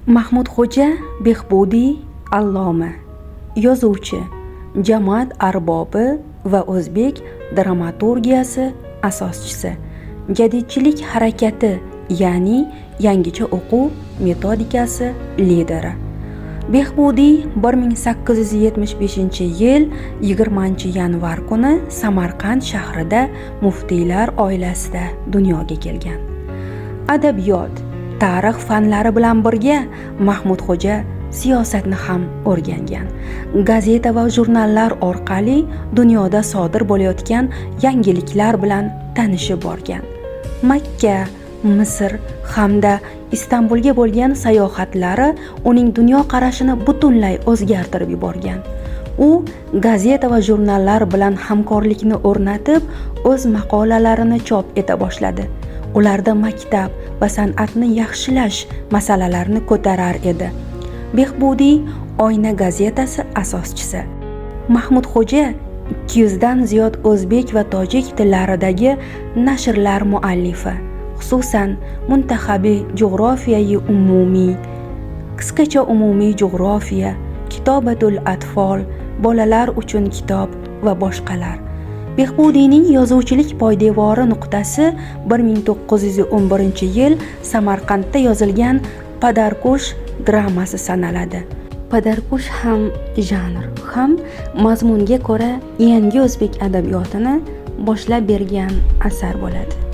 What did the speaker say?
Mahmudxo'ja Behbudiy alloma, yozuvchi, jamoat arbobi va o'zbek dramaturgiyasi asoschisi, jadidchilik harakati ya'ni yangicha o'quv metodikasi lideri. Behbudiy 1875-yil 20-yanvar kuni Samarqand shahrida muftiylar oilasida dunyoga kelgan. Adabiyot, tarix fanlari bilan birga Mahmudxo'ja siyosatni ham o'rgangan. Gazeta va jurnallar orqali dunyoda sodir bo'layotgan yangiliklar bilan tanishib borgan. Makka, Misr hamda Istanbulga bo'lgan sayohatlari uning dunyo qarashini butunlay o'zgartirib yuborgan. U gazeta va jurnallar bilan hamkorlikni o'rnatib, o'z maqolalarini chop eta boshladi. Ularda maktab va san'atni yaxshilash masalalarini ko'tarar edi. Behbudiy Oyna gazetasi asoschisi. Mahmudxo'ja 200 dan ziyod o'zbek va tojik tillaridagi nashrlar muallifi, xususan Muntaxabi jug'rofiyai umumiy, qisqacha umumiy jug'rofiya, Kitobatul atfol, bolalar uchun kitob va boshqalar. Behbudiyning yozuvchilik poydevori nuqtasi 1911-yil Samarqandda yozilgan Padarkush dramasi sanaladi. Padarkush ham janr, ham mazmunga ko'ra yangi o'zbek adabiyotini boshlab bergan asar bo'ladi.